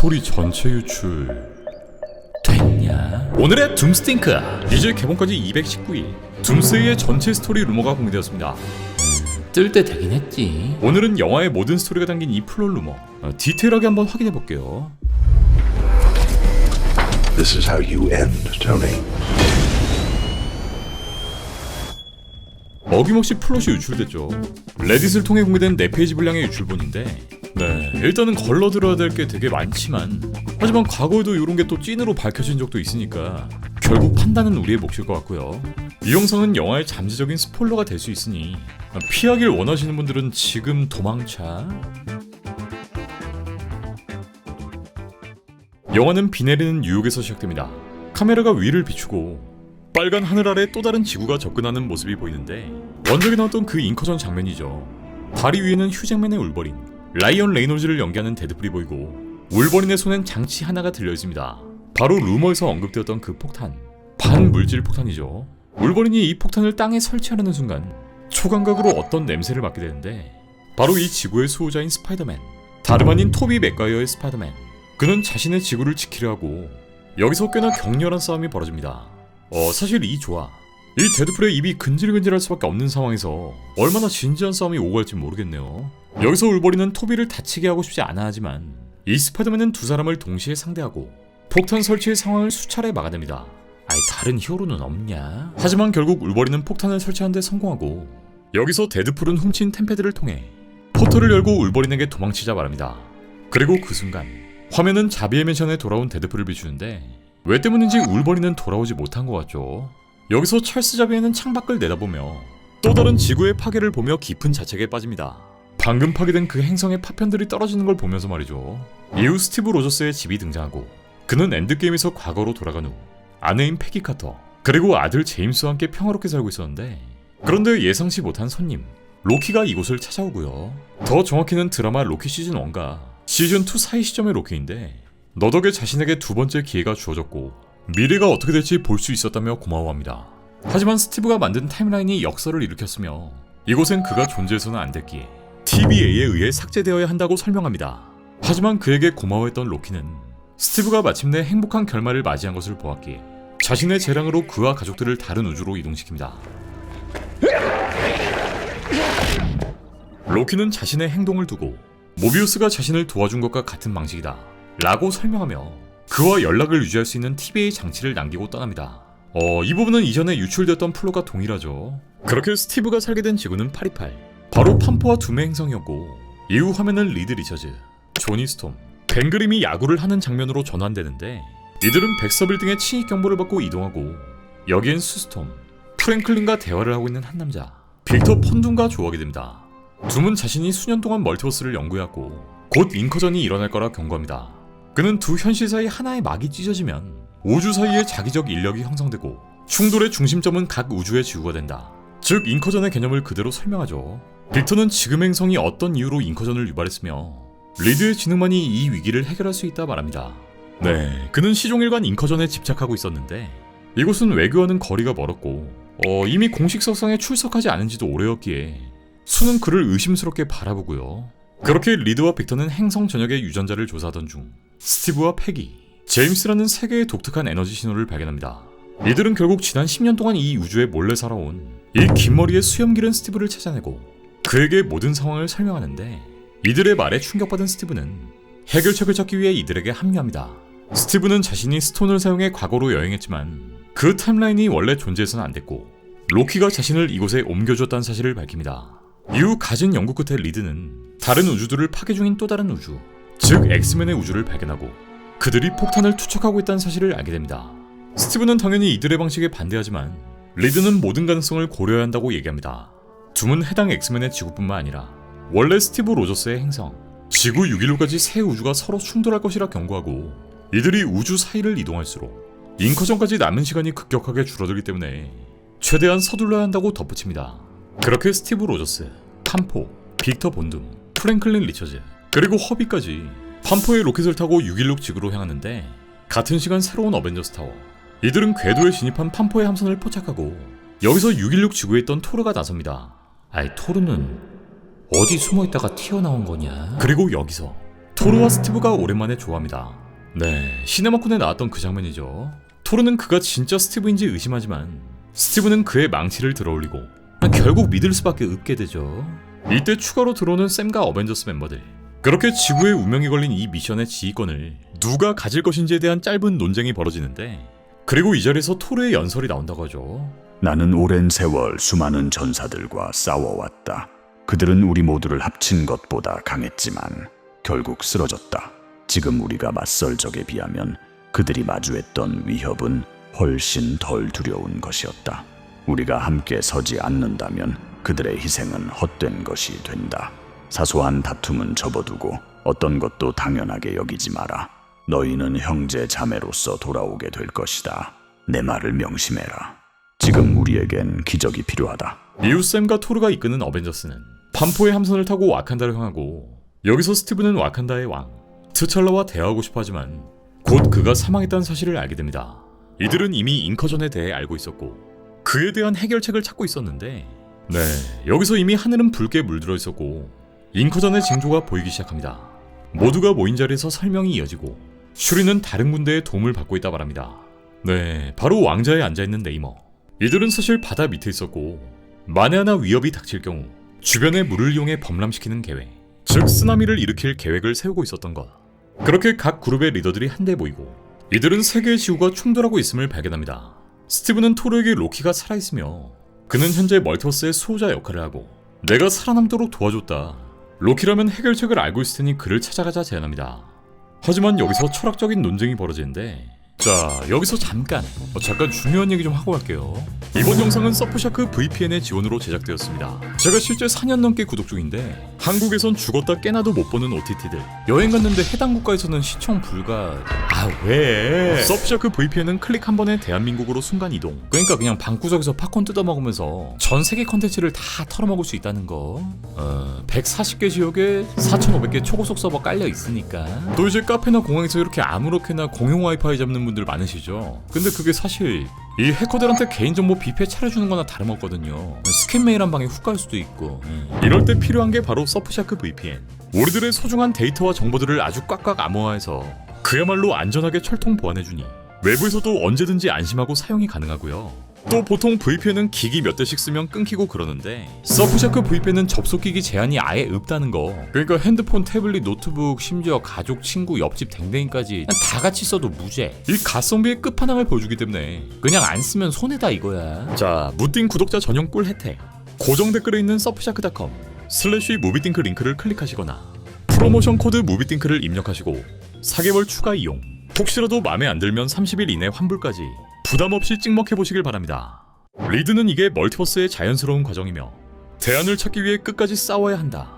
스토리 전체 유출 됐냐? 오늘의 둠스팅크! 이제 개봉까지 219일 둠스의 전체 스토리 루머가 공개되었습니다. 뜰 때 되긴 했지. 오늘은 영화의 모든 스토리가 담긴 이 플롯 루머 디테일하게 한번 확인해볼게요. This is how you end, Tony. 어김없이 플롯이 유출됐죠. 레딧을 통해 공개된 4페이지 분량의 유출본인데 일단은 걸러들어야 될 게 되게 많지만 하지만 과거에도 이런 게 또 찐으로 밝혀진 적도 있으니까 결국 판단은 우리의 몫일 것 같고요. 이 영상은 영화의 잠재적인 스포일러가 될 수 있으니 피하길 원하시는 분들은 지금 도망차. 영화는 비 내리는 뉴욕에서 시작됩니다. 카메라가 위를 비추고 빨간 하늘 아래 또 다른 지구가 접근하는 모습이 보이는데 원작에 나왔던 그 잉커전 장면이죠. 다리 위에는 휴잭맨의 울버린, 라이언 레이놀즈를 연기하는 데드풀이 보이고 울버린의 손엔 장치 하나가 들려있습니다. 바로 루머에서 언급되었던 그 폭탄, 반물질 폭탄이죠. 울버린이 이 폭탄을 땅에 설치하려는 순간 초감각으로 어떤 냄새를 맡게 되는데 바로 이 지구의 수호자인 스파이더맨, 다름 아닌 토비 맥과이어의 스파이더맨. 그는 자신의 지구를 지키려 하고 여기서 꽤나 격렬한 싸움이 벌어집니다. 사실 이 조화, 이 데드풀의 입이 근질근질할 수밖에 없는 상황에서 얼마나 진지한 싸움이 오고 갈지 모르겠네요. 여기서 울버린은 토비를 다치게 하고 싶지 않아 하지만 이 스파이더맨은 두 사람을 동시에 상대하고 폭탄 설치의 상황을 수차례 막아냅니다. 다른 히어로는 없냐? 하지만 결국 울버린은 폭탄을 설치하는 데 성공하고 여기서 데드풀은 훔친 템패드를 통해 포털을 열고 울버린에게 도망치자 말합니다. 그리고 그 순간 화면은 자비의 맨션에 돌아온 데드풀을 비추는데 왜 때문인지 울버린은 돌아오지 못한 것 같죠. 여기서 찰스 자비에는 창밖을 내다보며 또 다른 지구의 파괴를 보며 깊은 자책에 빠집니다. 방금 파괴된 그 행성의 파편들이 떨어지는 걸 보면서 말이죠. 이후 스티브 로저스의 집이 등장하고 그는 엔드게임에서 과거로 돌아간 후 아내인 패기 카터 그리고 아들 제임스와 함께 평화롭게 살고 있었는데 그런데 예상치 못한 손님 로키가 이곳을 찾아오고요. 더 정확히는 드라마 로키 시즌1과 시즌2 사이 시점의 로키인데 너 덕에 자신에게 두 번째 기회가 주어졌고 미래가 어떻게 될지 볼 수 있었다며 고마워합니다. 하지만 스티브가 만든 타임라인이 역설을 일으켰으며 이곳엔 그가 존재해서는 안 됐기에 TVA에 의해 삭제되어야 한다고 설명합니다. 하지만 그에게 고마워했던 로키는 스티브가 마침내 행복한 결말을 맞이한 것을 보았기에 자신의 재량으로 그와 가족들을 다른 우주로 이동시킵니다. 로키는 자신의 행동을 두고 모비우스가 자신을 도와준 것과 같은 방식이다 라고 설명하며 그와 연락을 유지할 수 있는 TVA 장치를 남기고 떠납니다. 이 부분은 이전에 유출됐던 플롯과 동일하죠. 그렇게 스티브가 살게 된 지구는 828, 바로 판포와 둠의 행성이었고 이후 화면은 리드 리처즈, 조니 스톰, 벤 그림이 야구를 하는 장면으로 전환되는데 이들은 백서빌딩의 침입 경보를 받고 이동하고 여기엔 수스톰, 프랭클린과 대화를 하고 있는 한 남자 빅터 폰둔과 조우하게 됩니다. 둠은 자신이 수년 동안 멀티버스를 연구해왔고 곧 잉커전이 일어날 거라 경고합니다. 그는 두 현실 사이 하나의 막이 찢어지면 우주 사이에 자기적 인력이 형성되고 충돌의 중심점은 각 우주의 지구가 된다. 즉 잉커전의 개념을 그대로 설명하죠. 빅터는 지금 행성이 어떤 이유로 잉커전을 유발했으며 리드의 지능만이 이 위기를 해결할 수 있다 말합니다. 그는 시종일관 잉커전에 집착하고 있었는데 이곳은 외교와는 거리가 멀었고 이미 공식 석상에 출석하지 않은 지도 오래였기에 수는 그를 의심스럽게 바라보고요. 그렇게 리드와 빅터는 행성 전역의 유전자를 조사하던 중 스티브와 패기, 제임스라는 세 개의 독특한 에너지 신호를 발견합니다. 이들은 결국 지난 10년 동안 이 우주에 몰래 살아온 이 긴 머리의 수염 기른 스티브를 찾아내고 그에게 모든 상황을 설명하는데 이들의 말에 충격받은 스티브는 해결책을 찾기 위해 이들에게 합류합니다. 스티브는 자신이 스톤을 사용해 과거로 여행했지만 그 타임라인이 원래 존재해서는 안 됐고 로키가 자신을 이곳에 옮겨줬다는 사실을 밝힙니다. 이후 갖은 연구 끝에 리드는 다른 우주들을 파괴 중인 또 다른 우주, 즉 엑스맨의 우주를 발견하고 그들이 폭탄을 투척하고 있다는 사실을 알게 됩니다. 스티브는 당연히 이들의 방식에 반대하지만 리드는 모든 가능성을 고려해야 한다고 얘기합니다. 둠은 해당 엑스맨의 지구뿐만 아니라 원래 스티브 로저스의 행성, 지구 616까지 세 우주가 서로 충돌할 것이라 경고하고 이들이 우주 사이를 이동할수록 잉커전까지 남은 시간이 급격하게 줄어들기 때문에 최대한 서둘러야 한다고 덧붙입니다. 그렇게 스티브 로저스, 판포, 빅터 본둠, 프랭클린 리처즈, 그리고 허비까지 판포의 로켓을 타고 616 지구로 향하는데 같은 시간 새로운 어벤져스 타워, 이들은 궤도에 진입한 판포의 함선을 포착하고 여기서 616 지구에 있던 토르가 나섭니다. 토르는 어디 숨어있다가 튀어나온 거냐? 그리고 여기서 토르와 스티브가 오랜만에 좋아합니다. 네, 시네마콘에 나왔던 그 장면이죠. 토르는 그가 진짜 스티브인지 의심하지만 스티브는 그의 망치를 들어올리고 결국 믿을 수밖에 없게 되죠. 이때 추가로 들어오는 샘과 어벤져스 멤버들. 그렇게 지구의 운명이 걸린 이 미션의 지휘권을 누가 가질 것인지에 대한 짧은 논쟁이 벌어지는데, 그리고 이 자리에서 토르의 연설이 나온다고 하죠. 나는 오랜 세월 수많은 전사들과 싸워왔다. 그들은 우리 모두를 합친 것보다 강했지만 결국 쓰러졌다. 지금 우리가 맞설 적에 비하면 그들이 마주했던 위협은 훨씬 덜 두려운 것이었다. 우리가 함께 서지 않는다면 그들의 희생은 헛된 것이 된다. 사소한 다툼은 접어두고 어떤 것도 당연하게 여기지 마라. 너희는 형제 자매로서 돌아오게 될 것이다. 내 말을 명심해라. 지금 우리에겐 기적이 필요하다. 이후 샘과 토르가 이끄는 어벤져스는 반포의 함선을 타고 와칸다를 향하고, 여기서 스티브는 와칸다의 왕 트찰라와 대화하고 싶어하지만 곧 그가 사망했다는 사실을 알게 됩니다. 이들은 이미 인커전에 대해 알고 있었고 그에 대한 해결책을 찾고 있었는데, 네, 여기서 이미 하늘은 붉게 물들어 있었고 인커전의 징조가 보이기 시작합니다. 모두가 모인 자리에서 설명이 이어지고 슈리는 다른 군대의 도움을 받고 있다 말합니다. 네, 바로 왕자에 앉아있는 네이머. 이들은 사실 바다 밑에 있었고 만에 하나 위협이 닥칠 경우 주변의 물을 이용해 범람시키는 계획, 즉 쓰나미를 일으킬 계획을 세우고 있었던 것. 그렇게 각 그룹의 리더들이 한데 모이고 이들은 세 개의 지구가 충돌하고 있음을 발견합니다. 스티브는 토르에게 로키가 살아있으며 그는 현재 멀티버스의 수호자 역할을 하고 내가 살아남도록 도와줬다. 로키라면 해결책을 알고 있을 테니 그를 찾아가자 제안합니다. 하지만 여기서 철학적인 논쟁이 벌어지는데, 자, 여기서 잠깐 중요한 얘기 좀 하고 갈게요. 이번 영상은 서프샤크 VPN의 지원으로 제작되었습니다. 제가 실제 4년 넘게 구독 중인데 한국에선 죽었다 깨나도 못 보는 OTT들, 여행 갔는데 해당 국가에서는 시청 불가... 왜? 서프샤크 VPN은 클릭 한 번에 대한민국으로 순간 이동, 그러니까 그냥 방구석에서 팝콘 뜯어먹으면서 전 세계 컨텐츠를 다 털어먹을 수 있다는 거. 140개 지역에 4,500개 초고속 서버 깔려 있으니까. 또 이제 카페나 공항에서 이렇게 아무렇게나 공용 와이파이 잡는 분들 많으시죠? 근데 그게 사실 이 해커들한테 개인정보 뷔페 차려주는 거나 다름없거든요. 스캔 메일 한 방에 훅 갈 수도 있고. 이럴 때 필요한 게 바로 서프샤크 VPN. 우리들의 소중한 데이터와 정보들을 아주 꽉꽉 암호화해서 그야말로 안전하게 철통 보안해주니 외부에서도 언제든지 안심하고 사용이 가능하고요. 또 보통 VPN은 기기 몇 대씩 쓰면 끊기고 그러는데 서프샤크 VPN은 접속기기 제한이 아예 없다는 거. 그러니까 핸드폰, 태블릿, 노트북, 심지어 가족, 친구, 옆집 댕댕이까지 다 같이 써도 무죄. 이 가성비의 끝판왕을 보여주기 때문에 그냥 안 쓰면 손해다 이거야. 자, 무띵 구독자 전용 꿀 혜택. 고정 댓글에 있는 surfshark.com/무비띵크 링크를 클릭하시거나 프로모션 코드 무비띵크를 입력하시고 4개월 추가 이용, 혹시라도 마음에 안 들면 30일 이내 환불까지 부담없이 찍먹해보시길 바랍니다. 리드는 이게 멀티버스의 자연스러운 과정이며 대안을 찾기 위해 끝까지 싸워야 한다.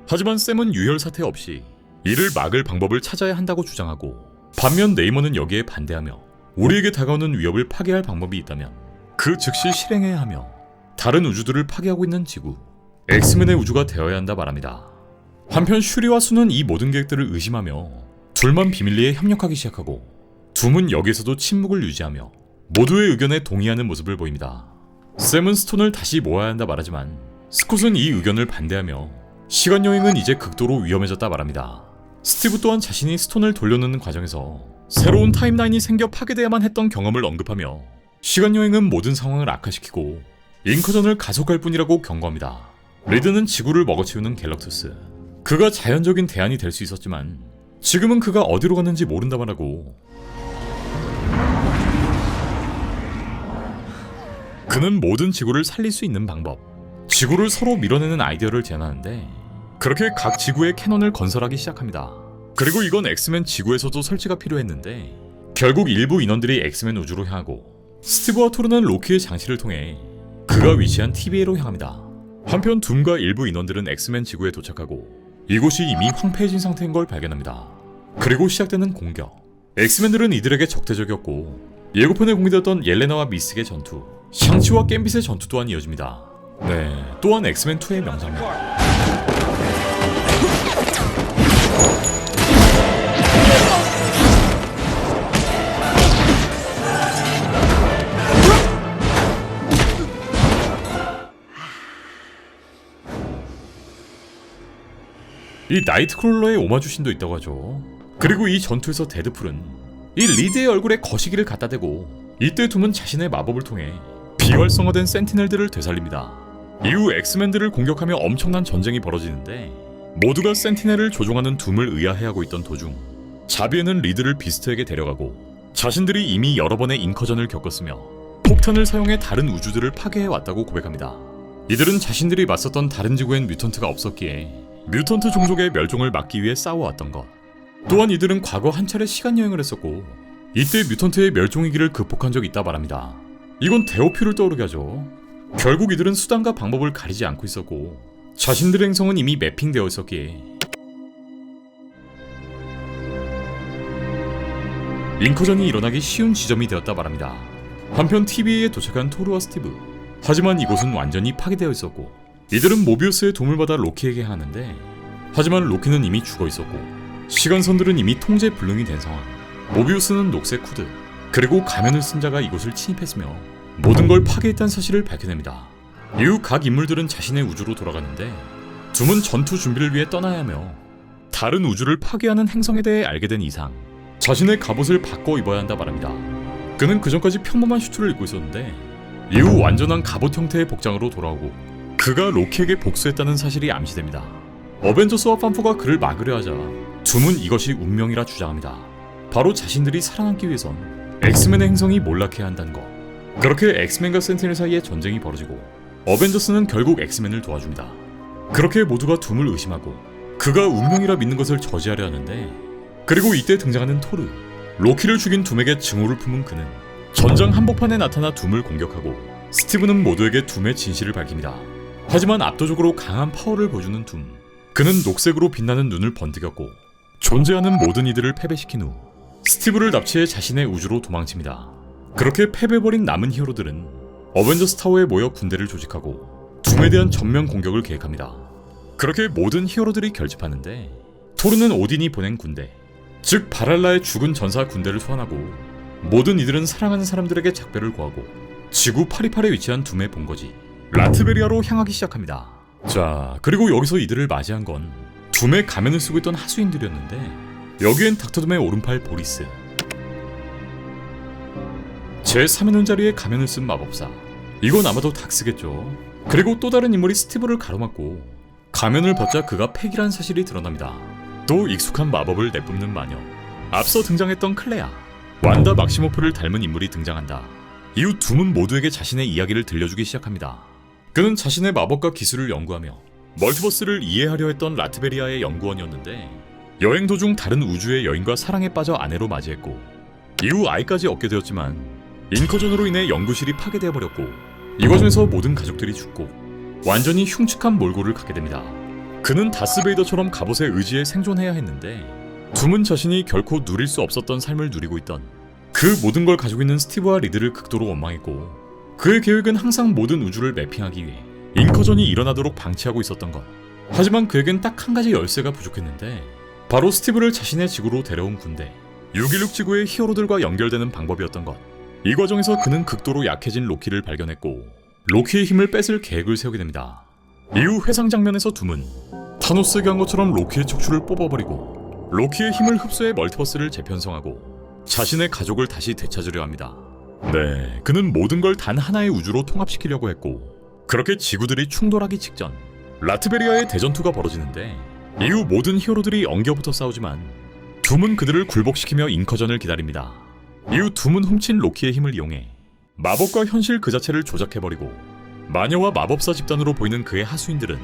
하지만 샘은 유혈 사태 없이 이를 막을 방법을 찾아야 한다고 주장하고, 반면 네이머는 여기에 반대하며 우리에게 다가오는 위협을 파괴할 방법이 있다면 그 즉시 실행해야 하며 다른 우주들을 파괴하고 있는 지구, 엑스맨의 우주가 되어야 한다 말합니다. 한편 슈리와 수는 이 모든 계획들을 의심하며 둘만 비밀리에 협력하기 시작하고, 둠은 여기에서도 침묵을 유지하며 모두의 의견에 동의하는 모습을 보입니다. 샘은 스톤을 다시 모아야 한다 말하지만 스콧은 이 의견을 반대하며 시간여행은 이제 극도로 위험해졌다 말합니다. 스티브 또한 자신이 스톤을 돌려놓는 과정에서 새로운 타임라인이 생겨 파괴돼야만 했던 경험을 언급하며 시간여행은 모든 상황을 악화시키고 인커전을 가속할 뿐이라고 경고합니다. 리드는 지구를 먹어치우는 갤럭투스, 그가 자연적인 대안이 될 수 있었지만 지금은 그가 어디로 갔는지 모른다 말하고, 그는 모든 지구를 살릴 수 있는 방법, 지구를 서로 밀어내는 아이디어를 제안하는데, 그렇게 각 지구에 캐논을 건설하기 시작합니다. 그리고 이건 엑스맨 지구에서도 설치가 필요했는데 결국 일부 인원들이 엑스맨 우주로 향하고 스티브와 토르는 로키의 장치를 통해 그가 위치한 TVA로 향합니다. 한편 둠과 일부 인원들은 엑스맨 지구에 도착하고 이곳이 이미 황폐해진 상태인 걸 발견합니다. 그리고 시작되는 공격. 엑스맨들은 이들에게 적대적이었고 예고편에 공개되었던 옐레나와 미스틱의 전투, 샹치와 겜빗의 전투 또한 이어집니다. 네, 또한 엑스맨2의 명장면. 이 나이트크롤러의 오마주신도 있다고 하죠. 그리고 이 전투에서 데드풀은 이 리드의 얼굴에 거시기를 갖다 대고 이때 둠은 자신의 마법을 통해 비활성화된 센티넬들을 되살립니다. 이후 엑스맨들을 공격하며 엄청난 전쟁이 벌어지는데 모두가 센티넬을 조종하는 둠을 의아해하고 있던 도중 자비에는 리드를 비스트에게 데려가고 자신들이 이미 여러 번의 인커전을 겪었으며 폭탄을 사용해 다른 우주들을 파괴해왔다고 고백합니다. 이들은 자신들이 맞섰던 다른 지구엔 뮤턴트가 없었기에 뮤턴트 종족의 멸종을 막기 위해 싸워왔던 것. 또한 이들은 과거 한 차례 시간여행을 했었고 이때 뮤턴트의 멸종위기를 극복한 적이 있다 말합니다. 이건 데오퓨를 떠오르게 하죠. 결국 이들은 수단과 방법을 가리지 않고 있었고 자신들의 행성은 이미 매핑되어 있었기에 인커전이 일어나기 쉬운 지점이 되었다 말합니다. 한편 TVA에 도착한 토르와 스티브. 하지만 이곳은 완전히 파괴되어 있었고 이들은 모비우스의 도움을 받아 로키에게 하는데 하지만 로키는 이미 죽어 있었고 시간선들은 이미 통제 불능이 된 상황. 모비우스는 녹색 후드 그리고 가면을 쓴 자가 이곳을 침입했으며 모든 걸 파괴했다는 사실을 밝혀냅니다. 이후 각 인물들은 자신의 우주로 돌아가는데 둠은 전투 준비를 위해 떠나야 하며 다른 우주를 파괴하는 행성에 대해 알게 된 이상 자신의 갑옷을 바꿔 입어야 한다 말합니다. 그는 그전까지 평범한 슈트를 입고 있었는데 이후 완전한 갑옷 형태의 복장으로 돌아오고 그가 로키에게 복수했다는 사실이 암시됩니다. 어벤져스와 팜포가 그를 막으려 하자 둠은 이것이 운명이라 주장합니다. 바로 자신들이 살아남기 위해선 엑스맨의 행성이 몰락해야 한다는 것. 그렇게 엑스맨과 센티넬 사이에 전쟁이 벌어지고 어벤져스는 결국 엑스맨을 도와줍니다. 그렇게 모두가 둠을 의심하고 그가 운명이라 믿는 것을 저지하려 하는데 그리고 이때 등장하는 토르. 로키를 죽인 둠에게 증오를 품은 그는 전장 한복판에 나타나 둠을 공격하고 스티브는 모두에게 둠의 진실을 밝힙니다. 하지만 압도적으로 강한 파워를 보여주는 둠. 그는 녹색으로 빛나는 눈을 번뜩였고 존재하는 모든 이들을 패배시킨 후 스티브를 납치해 자신의 우주로 도망칩니다. 그렇게 패배버린 남은 히어로들은 어벤져스 타워에 모여 군대를 조직하고 둠에 대한 전면 공격을 계획합니다. 그렇게 모든 히어로들이 결집하는데 토르는 오딘이 보낸 군대, 즉 바랄라의 죽은 전사 군대를 소환하고 모든 이들은 사랑하는 사람들에게 작별을 구하고 지구 파리팔에 위치한 둠의 본거지 라트베리아로 향하기 시작합니다. 자, 그리고 여기서 이들을 맞이한 건 둠의 가면을 쓰고 있던 하수인들이었는데 여기엔 닥터 둠의 오른팔 보리스, 제3의 자리에 가면을 쓴 마법사, 이건 아마도 닥스겠죠. 그리고 또 다른 인물이 스티브를 가로막고 가면을 벗자 그가 팩이란 사실이 드러납니다. 또 익숙한 마법을 내뿜는 마녀, 앞서 등장했던 클레아, 완다 막시모프를 닮은 인물이 등장한다. 이후 둠은 모두에게 자신의 이야기를 들려주기 시작합니다. 그는 자신의 마법과 기술을 연구하며 멀티버스를 이해하려 했던 라트베리아의 연구원이었는데 여행 도중 다른 우주의 여인과 사랑에 빠져 아내로 맞이했고 이후 아이까지 얻게 되었지만 인커전으로 인해 연구실이 파괴되어 버렸고 이 과정에서 모든 가족들이 죽고 완전히 흉측한 몰골을 갖게 됩니다. 그는 다스베이더처럼 갑옷에 의지해 생존해야 했는데 둠은 자신이 결코 누릴 수 없었던 삶을 누리고 있던 그 모든 걸 가지고 있는 스티브와 리드를 극도로 원망했고 그의 계획은 항상 모든 우주를 매핑하기 위해 인커전이 일어나도록 방치하고 있었던 것. 하지만 그에겐 딱 한 가지 열쇠가 부족했는데 바로 스티브를 자신의 지구로 데려온 군대 616 지구의 히어로들과 연결되는 방법이었던 것. 이 과정에서 그는 극도로 약해진 로키를 발견했고 로키의 힘을 뺏을 계획을 세우게 됩니다. 이후 회상 장면에서 둠은 타노스에게 한 것처럼 로키의 척추를 뽑아버리고 로키의 힘을 흡수해 멀티버스를 재편성하고 자신의 가족을 다시 되찾으려 합니다. 네, 그는 모든 걸 단 하나의 우주로 통합시키려고 했고 그렇게 지구들이 충돌하기 직전 라트베리아의 대전투가 벌어지는데 이후 모든 히어로들이 엉겨붙어 싸우지만 둠은 그들을 굴복시키며 인커전을 기다립니다. 이후 둠은 훔친 로키의 힘을 이용해 마법과 현실 그 자체를 조작해버리고 마녀와 마법사 집단으로 보이는 그의 하수인들은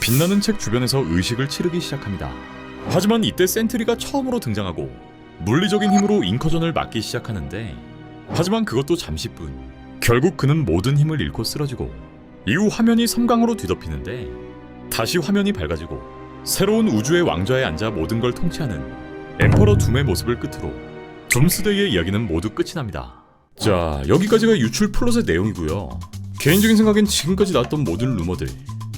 빛나는 책 주변에서 의식을 치르기 시작합니다. 하지만 이때 센트리가 처음으로 등장하고 물리적인 힘으로 인커전을 막기 시작하는데 하지만 그것도 잠시뿐. 결국 그는 모든 힘을 잃고 쓰러지고 이후 화면이 섬광으로 뒤덮이는데 다시 화면이 밝아지고 새로운 우주의 왕좌에 앉아 모든 걸 통치하는 엠퍼러 둠의 모습을 끝으로 둠스데이의 이야기는 모두 끝이 납니다. 자, 여기까지가 유출 플롯의 내용이고요. 개인적인 생각엔 지금까지 나왔던 모든 루머들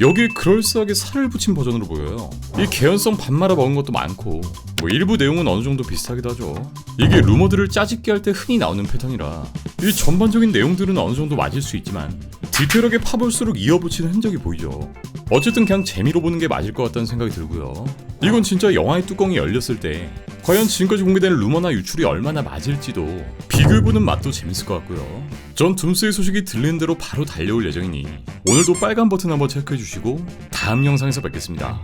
여기에 그럴싸하게 살을 붙인 버전으로 보여요. 이 개연성 밥 말아 먹은 것도 많고 뭐 일부 내용은 어느 정도 비슷하기도 하죠. 이게 루머들을 짜집기 할 때 흔히 나오는 패턴이라 이 전반적인 내용들은 어느 정도 맞을 수 있지만 디테일하게 파볼수록 이어붙이는 흔적이 보이죠. 어쨌든 그냥 재미로 보는 게 맞을 것 같다는 생각이 들고요. 이건 진짜 영화의 뚜껑이 열렸을 때 과연 지금까지 공개된 루머나 유출이 얼마나 맞을지도 비교해보는 맛도 재밌을 것 같고요. 전 둠스의 소식이 들리는 대로 바로 달려올 예정이니 오늘도 빨간 버튼 한번 체크해주시고 다음 영상에서 뵙겠습니다.